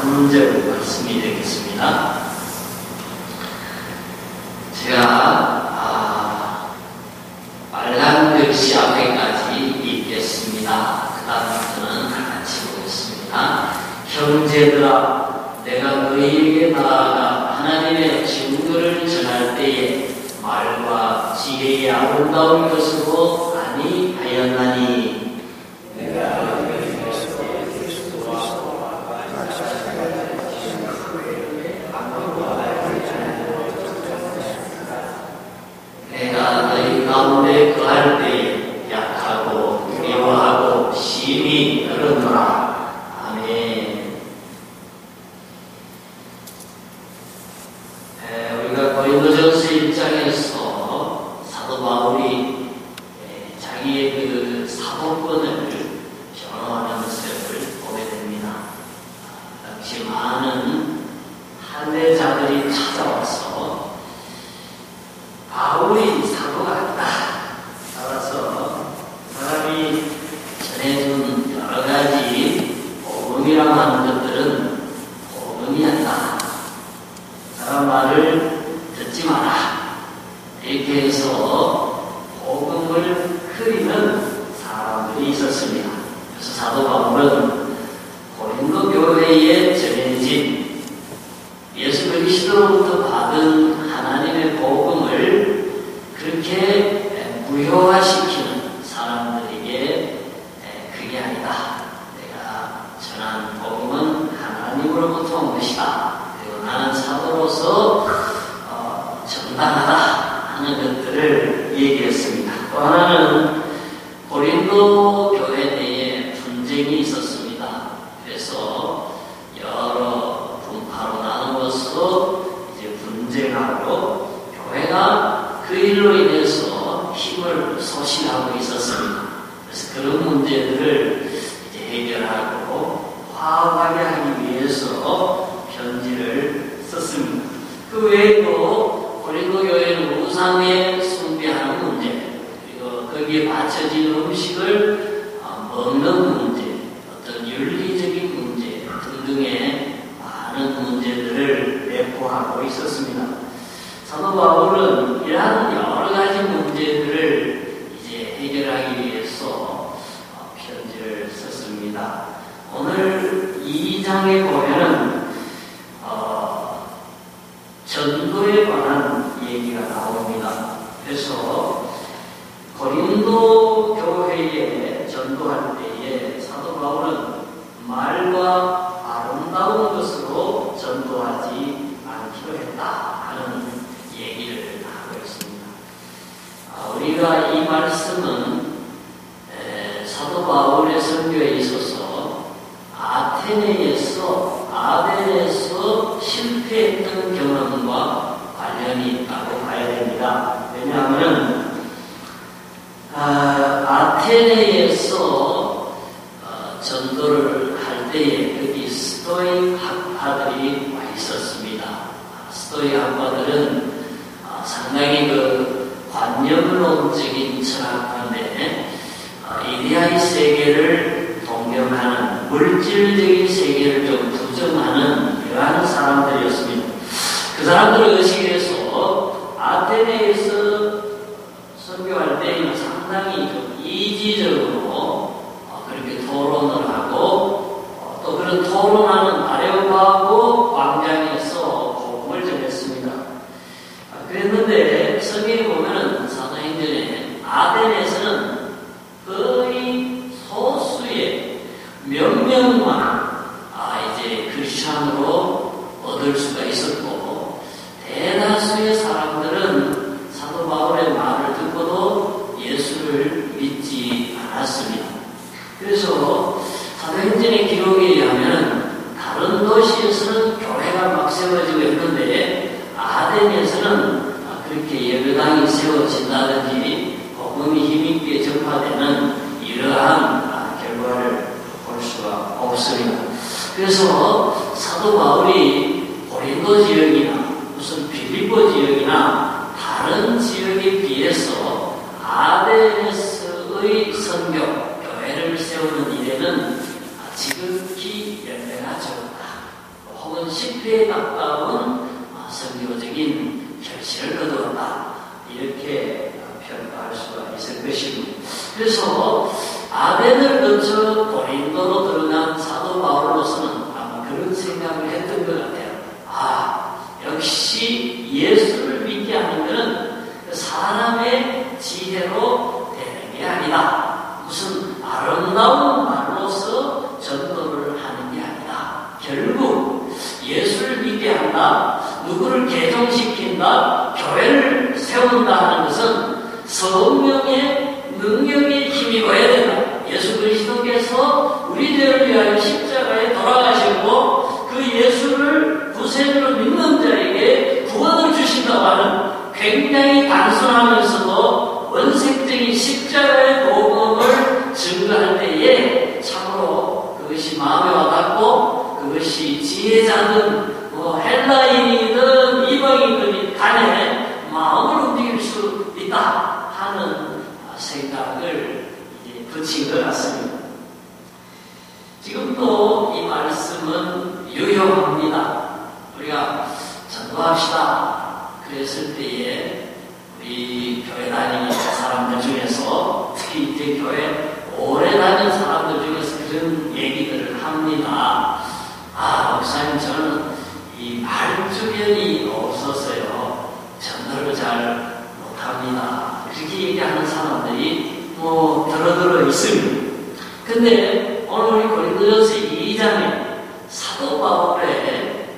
한 문제를 말씀이 되겠습니다. 제가 빨간 글씨 앞에까지 읽겠습니다. 그 다음부터는 다 같이 보겠습니다. 형제들아, 내가 너희에게 나아가 하나님의 증거를 전할 때에 말과 지혜의 아름다운 것으로 아니하였나니, 내가 너희 가운데 거할 때에 약하고 두려워하고 심히 떨었노라. 아멘. 우리가 고린도전서 1장에서 사도 바울이 자기의 그 사도권을 변호하는 것을 보게 됩니다. 당시 많은 할례자들이 찾아와서 바울이 사도가 아니다. 따라서 사람이 전해준 여러 가지 복음이라고 하는 것들은 복음이 아니다. 사람 말을 듣지 마라. 이렇게 해서 복음을 흐리는 사람들이 있었습니다. 그래서 사도 바울은 고린도 교회에 전해진 예수 그리스도로부터 받은 하나님의 복음을 그렇게 무효화시키는 사람들에게 그게 아니다. 내가 전한 복음은 하나님으로부터 온 것이다. 그리고 나는 사도로서 정당하다 하는 것들을 얘기했습니다. 또 하나는 고린도 교회 내에 분쟁이 있었습니다. 그래서 여러 분파로 나누어서 이제 분쟁하고 교회가 그 일로 인해서 힘을 소실하고 있었습니다. 그래서 그런 문제들을 이제 해결하고 화합하게 하기 위해서 편지를 썼습니다. 그 외에도 고린도 교회는 우상에 숭배하는 문제, 그리고 거기에 바쳐진 음식을 먹는 문제, 어떤 윤리적인 문제 등등의 많은 문제들을 내포하고 있었습니다. 사도 바울은 이러한 여러 가지 문제들을 이제 해결하기 위해서 편지를 썼습니다. 오늘 2장에 보면은 전도에 관한 얘기가 나옵니다. 그래서 고린도 교회에 전도할 때에 사도 바울은 말과 아름다운 것으로 전도하지 않기로 했다 하는 얘기를 하고 있습니다. 우리가 이 말씀은 사도 바울의 선교에 있어서 아덴에서 실패했던 경험과 관련이 있다고 봐야 됩니다. 왜냐하면 아테네에서 전도를 할 때에 거기 스토익 학파들이 와 있었습니다. 스토익 학파들은 상당히 그 관념론적인 철학인데 이데아의 세계를 동경하는 물질적인 세계를 좀 부정하는 이러한 사람들이었습니다. 그 사람들을 의식해서 아테네에서 선교할 때는 상당히 좀 이지적으로 그렇게 토론을 하고 또 그런 토론하는 아레오파고 광장에서 복음을 전했습니다. 그랬는데 성경에 보면은 사도행전에 아덴에서는 거의 소수의 몇 명만 이제 크리스찬으로 얻을 수가 있었고, 대다수의 사람들은 사도 바울의 말을 듣고도 예수를 믿지 않았습니다. 그래서 사도행전의 기록에 의하면 다른 도시에서는 교회가 막 세워지고 있는데 아덴에서는 그렇게 예배당이 세워진다든지 복음이 힘있게 전파되는 이러한 결과를 볼 수가 없습니다. 그래서 사도 바울이 고린도 지역이나 무슨 빌립보 지역이나 다른 지역에 비해서 아덴에서의 선교, 교회를 세우는 일에는 지극히 열매가 적었다. 실패에 가까운 선교적인 결실을 거두었다. 이렇게 평가할 수가 있을 것입니다. 그래서 아덴을 거쳐 고린도로 들어간 사도 바울로서는 아마 그런 생각을 했던 것 같아요. 역시 예수를 믿게 하는 것은 사람의 지혜로 되는 게 아니다. 무슨 아름다운 말로서 전도를 하는 게 아니다. 결국 예수를 믿게 한다, 누구를 개종시킨다, 교회를 세운다 하는 것은 성령의 능력에 힘입어야 된다. 예수 그리스도께서 우리 죄를 위하여 십자가에 돌아가시고 그 예수를 구세주로 믿는 자에게 구원을 주신다고 하는 굉장히 단순하면서도 원색적인 십자가의 복음을 증거할 때에 참으로 그것이 마음에 와닿고 그것이 지혜자든 헬라인이든 이방인이든 간에 마음을 움직일 수 있다 하는 생각을 붙인 것 같습니다. 지금도 이 말씀은 유효합니다. 우리가 전도합시다 그랬을 때에 우리 교회 다니는 사람들 중에서 특히 이제 교회 오래 다닌 사람들 중에서 그런 얘기들을 합니다. 목사님 저는 이 말주변이 없어서요 전도를 잘 못합니다. 그렇게 얘기하는 사람들이 들어 있습니다. 근데 오늘 우리 고린도전서 2장에 사도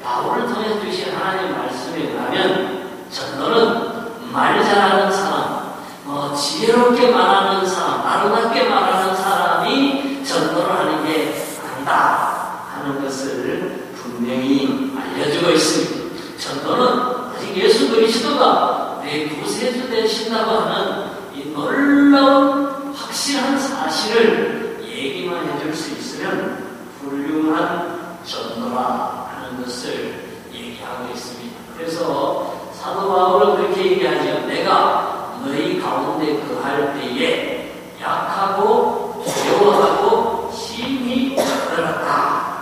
바울을 통해 주신 하나님의 말씀에 의하면 전도는 말 잘하는 사람, 지혜롭게 말하는 사람, 아름답게 말하는 사람이 전도를 하는 게 아니다 하는 것을 분명히 알려주고 있습니다. 전도는 아직 예수 그리스도가 내 구세주 되신다고 하는 이 놀라운 확실한 사실을 얘기만 해줄 수 있으면 훌륭한 전도라 하는 것을 얘기하고 있습니다. 그래서 사도 바울은 그렇게 얘기하죠. 내가 너희 가운데 거할 때에 약하고 두려워하고 심히 떨었다.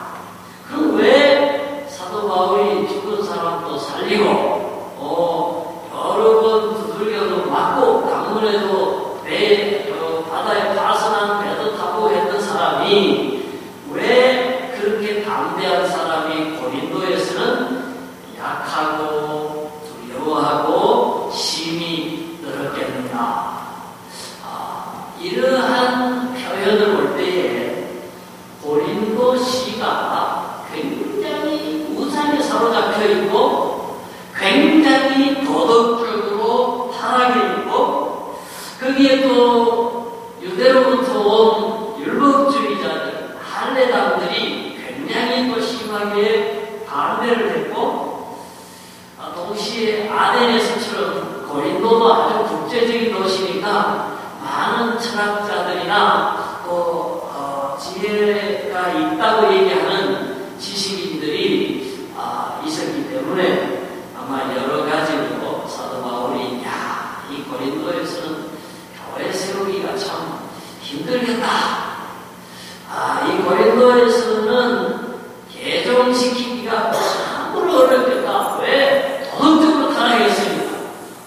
그럼 왜 사도 바울이 죽은 사람도 살리고 여러 번 두들겨도 맞고 강물에도 바다에 파선한 배도 타고 했던 사람이 왜 그렇게 담대한 사람이 고린도에서는 약하고 두려워하고 심히 떨었겠는가? 이러한 표현을 볼 때에 고린도시가 굉장히 우상에 사로잡혀 있고 굉장히 도덕적으로 타락해 있고 거기에 또 유대로부터 온 율법주의자들, 할례당들이 굉장히 또 심하게 반대를 했고 동시에 아덴에서처럼 고린도도 아주 국제적인 도시니까 많은 철학자들이나 또 지혜가 있다고 얘기하는 지식인들이 있었기 때문에 아마 여러 가지로 사도 바울이 이 고린도에서는 교회 세우기가 참 힘들겠다. 이 고린도에서는 개종시키기가 참으로 어렵겠다. 왜? 도덕적으로 타락했으니까.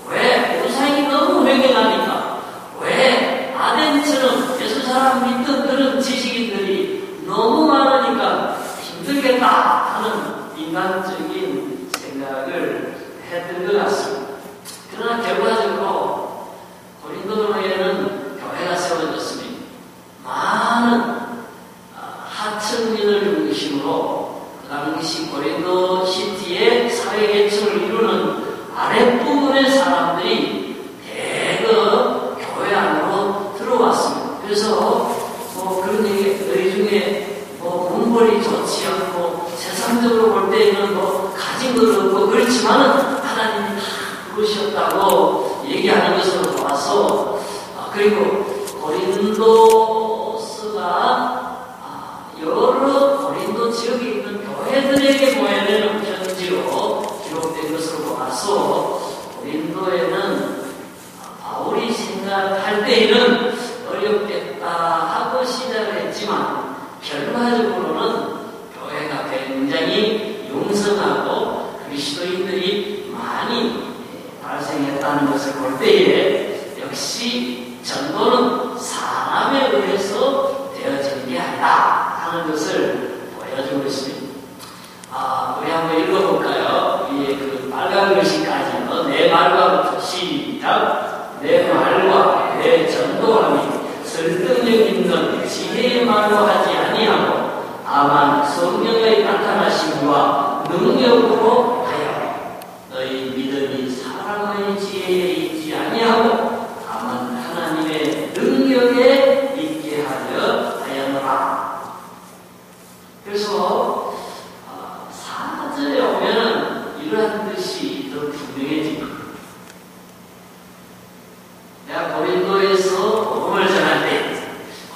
왜? 우상이 너무 횡행하니까. 왜? 아덴처럼 예수 사람 믿던 그런 지식인들이 너무 많으니까 힘들겠다 하는 인간적인 생각을 했던 것 같습니다. 그러나 결과적으로 고린도에는 교회가 세워졌습니다. 많은 하층민을 중심으로 그 당시 고린도 시티의 사회계층을 이루는 아랫부분의 사람들이 대거 교회 안으로 들어왔습니다. 그래서 그런 얘기, 너희 중에 문벌이 좋지 않고 세상적으로 볼 때에는 가진 것도 없고 그렇지만은 하나님이 다 부르셨다고 얘기하는 것으로 봐서 그리고 고린도서가 여러 고린도 지역에 있는 교회들에게 보내는 편지로 기록된 것으로 봐서 고린도에는 바울이 생각할 때에는 어렵겠다 하고 시작을 했지만 결과적으로는 교회가 굉장히 용서가 그리스도인들이 많이 발생했다는 것을 볼 때에 역시 전도는 사람에 의해서 되어지는 게 아니다 하는 것을 보여주고 있습니다. 우리 한번 읽어볼까요? 위에 그 빨간 글씨까지는 내 말과 시작. 내 말과 내 전도함이 설득력 있는 지혜의 말로 하지 아니하고 다만 성령의 나타나심과 능력으로 하여 너희 믿음이 사람의 지혜에 있지 아니하고 다만 하나님의 능력에 있게 하려노라. 그래서 4절에 오면은 이러한 뜻이 더 분명해집니다. 내가 고린도에서 복음을 전할 때,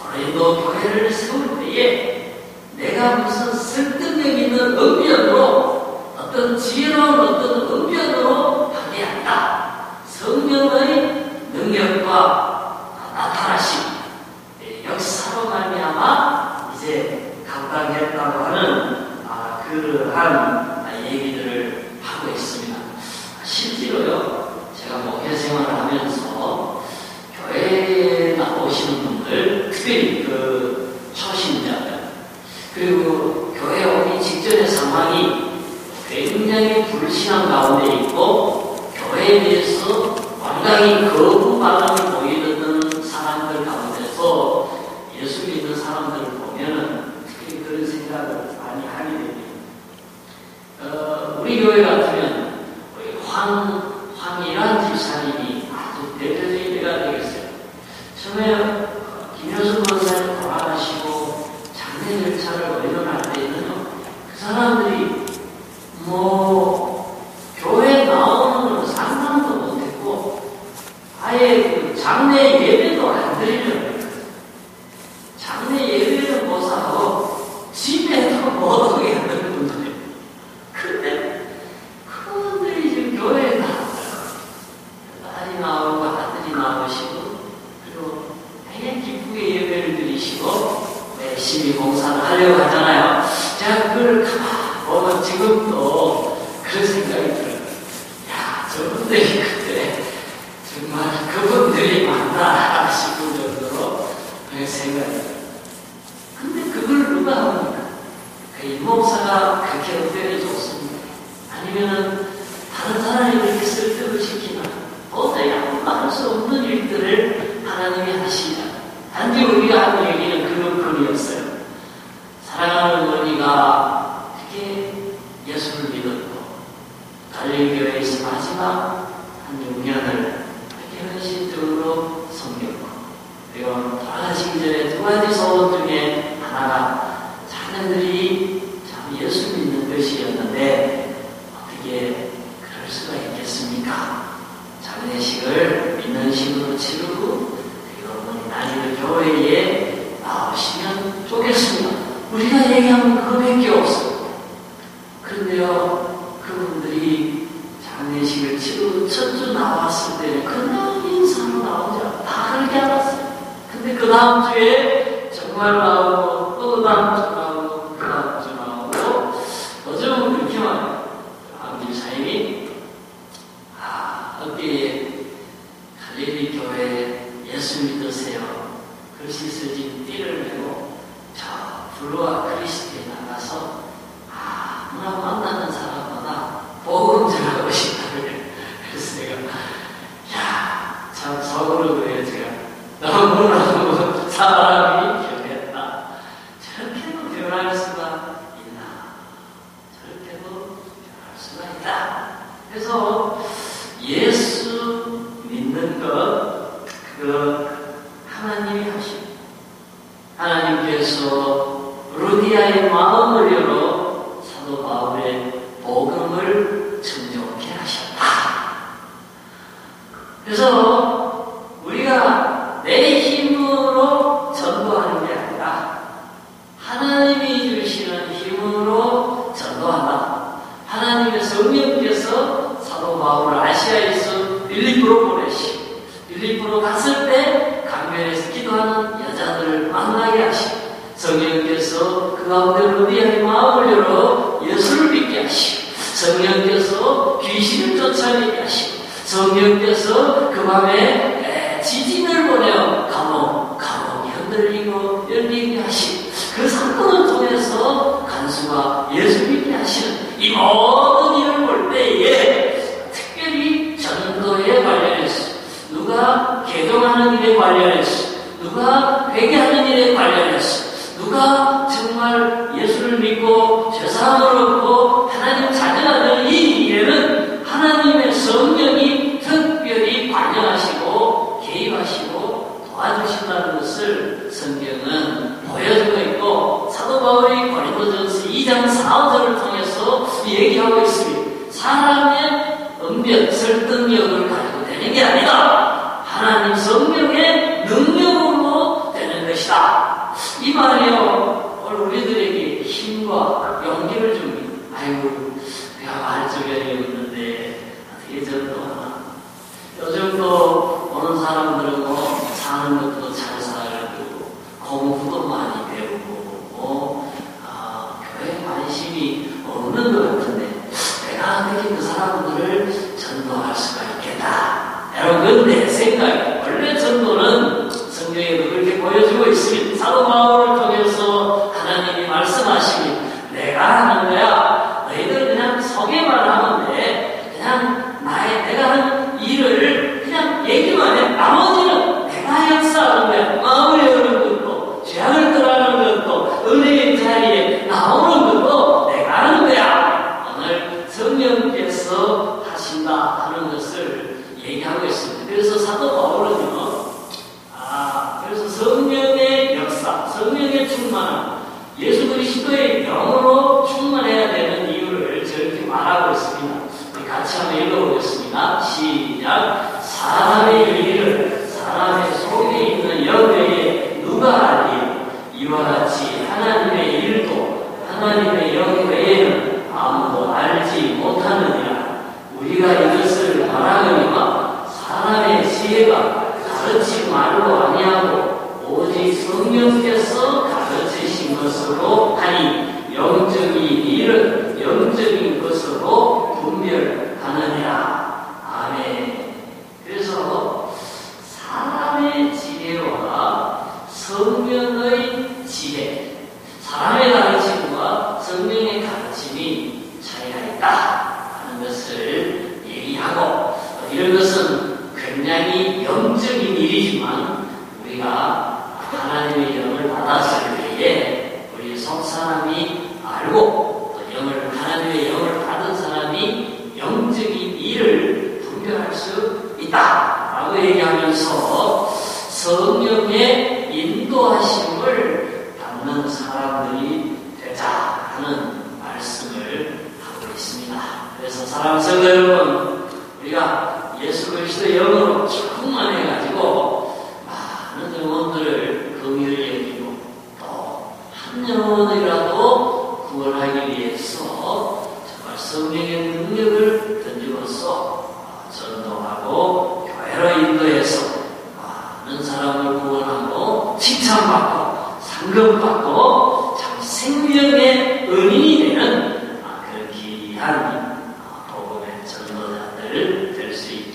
고린도 교회를 세울 때에 내가 무슨 설득력 있는 언변으로 어떤 지혜로운 어떤 언변으로 한 게 아니다. 성령의 능력과 나타나심, 역사로 말미암아 이제 감당했다고 하는 그러한 얘기들을 하고 있습니다. 실제로요, 제가 목회 생활을 하면서 교회에 나오시는 분들, 특별히 그 초신자들, 그리고 교회 오기 직전의 상황이 굉장히 불신앙 가운데 있고 교회에 대해서 완강히 거부 반응을 보이는 사람들 가운데서 예수 믿는 사람들을 보면은 특히 그런 생각을 많이 하게 됩니다. 우리 교회 같으면 우리 황일환 집사님이 아주 대표적인 예가 되겠어요. 처음에 김효순 권사님 돌아가시고 장례 절차를 의논할 때는 그 사람들이 교회 나오는 건 상상도 못했고 아예 그 장례 예배도 안 드리는 거예요. 장례 예배는 못 하고 집에도 못 오게 하는 분들이에요. 근데 그분들이 지금 교회에 나왔어요. 딸이 나오고 아들이 나오시고 그리고 되게 기쁘게 예배를 드리시고 열심히 공사를 하려고 하잖아요. 제가 그걸 가만 보면 지금도 그런 생각이 들어요. 야, 저분들이 그때 정말 그분들이 맞나 싶은 정도로 그런 생각이 들어요. 근데 그걸 누가 합니까? 그 임목사가 그렇게 어떻게 좋습니다. 아니면은 다른 사람이 그렇게 설득을 시키나 도저히 아무도 할 수 없는 일들을 하나님이 하시냐. 단지 우리가 하는 얘기는 그것뿐이었어요. 사랑하는 어머니가 특히 예수를 믿었고 갈릴교회에서 마지막 한 6년을 그렇게 헌신적으로 섬겼고 그리고 돌아가시기 전에 두 가지 소원 중에 하나가 자녀들이 참 예수 믿는 것이었는데 어떻게 그럴 수가 있겠습니까? 장례식을 믿는 식으로 치르고 그리고 어머니 나이를 교회에 나오시면 좋겠습니다. 우리가 얘기하면 그거밖에 없어요. 그런데요, 그분들이 장례식을 치르고 첫 주 나왔을 때는 그냥 인사로 나오죠. 다 그렇게 알았어요. 근데 그 다음 주에 정말 나오고 또 그 다음 주 나오고 그 다음 주 나오고 요즘은 그렇게 말해요. 안길사님이 어깨에 갈릴리 교회에 예수 믿으세요. 글씨 쓰진 띠를 메고 저 블루와 크리스티에 나가서 아무나 만나는 사람마다 복음 전하고 싶다는. 그래서 내가 참 속으로 그래요. 제가 너무너무 사람이 변했다. 저렇게도 변할 수가 있나. 저렇게도 변할 수가 있다. 그래서 예수 믿는 것 그거 하나님이 하십니다. 하나님께서 루디아의 마음을 열어 사도 바울의 복음을 청정케 하셨다. 그래서 우리가 내 힘으로 전도하는 게 아니라 하나님이 주시는 힘으로 전도한다. 하나님의 성령께서 사도 바울을 아시아에서 빌립보로 보내시고 빌립보로 갔을 때 강변에서 기도하는 여자들을 만나게 하시고 성령께서 그 가운데 루디아의 마음을 열어 예수를 믿게 하시고 성령께서 귀신을 쫓아내게 하시고, 성령께서 그 밤에 지진을 보내어 감옥이 흔들리고 열리게 하시고, 그 사건을 통해서 간수가 예수 믿게 하시는 이 모든 일을 볼 때에 특별히 전도에 관련해서, 누가 개종하는 일에 관련해서, 누가 회개하는 일에 관련해서, 누가 정말 예수를 믿고 죄사함을 얻고 하나님 자녀가 되는 이 일에는 하나님의 성령이 특별히 관여하시고 개입하시고 도와주신다는 것을 성경은 보여주고 있고, 사도 바울이 고린도전서 2장 4절을 통해서 얘기하고 있습니다. 사람의 언변, 설득력을 가지고 되는 게 아니다. 하나님 성령의 능력으로 되는 것이다. 이 말이요, 오늘 우리들에게 힘과 용기를 줍니다. 아이고, 내가 말주변이 없는데 어떻게 전도하나. 요즘도 오는 사람들은 사는 것도 잘 살고 공부도 많이 배우고 교회에 관심이 없는 것 같은데, 내가 어떻게 그 사람들을 전도할 수가 있겠다. 여러분, 내 생각이에요. 원래 전도는 성경에도 그렇게 보여주고 있습니다. 사도 바울을 통해서 하나님이 말씀하시니, 내가 하는 거야. 너희들 그냥 소개만 하면 돼. 그냥 내가 하는 일을 그냥 얘기만 해. 나머지는 내가 역사하는 거야. 마음을 여는 것도, 죄악을 떠나는 것도, 은혜의 자리에 나오는 것도 내가 하는 거야. 오늘 성령께서 하신다 하는 것을 얘기하고 있습니다. 그래서 사도 바울은요, 그래서 성령의 역사, 성령의 충만함, 예수 그리스도의 영으로 충만해야 되는 이유를 저렇게 말하고 있습니다. 우리 같이 한번 읽어보겠습니다. 시작. 사람의 일을 사람의 속에 있는 영외에 누가 알리요? 이와 같이 하나님의 일도 하나님의 영 외에는 아무도 알지 못하느니라. 우리가 이것을 말하거니와 사람의 지혜가 가르친 말로 아니하고 오직 성령께서 가르치신 것으로 하니, 영적인 일은 영적인 것으로 분별하느니라. 아멘. 그래서 사람의 지혜와 성령의 지혜, 사람의 가르침과 성령의 가르침이 차이가 있다 하는 것을 얘기하고, 이런 것은 굉장히 영적인 일이지만 우리가 하나님의 영을 받았을 때에 우리 속사람이 알고, 또 하나님의 영을 받은 사람이 영적인 일을 분별할 수 있다라고 얘기하면서 성령의 인도하심을 받는 사람들이 되자 하는 말씀을 하고 있습니다. 그래서 사랑하는 성도 여러분, 우리가 예수 그리스도의 영으로 충만해가지고 많은 영혼들을 긍휼히 여기고, 또 한 영혼이라도 구원하기 위해서 정말 성령의 능력을 던지고서 전도하고 교회로 인도해서 많은 사람을 구원하고 칭찬받고 상급받고 참 생명의 은인이 되는 그런 귀한 복음의 전도자들 될 수 있다.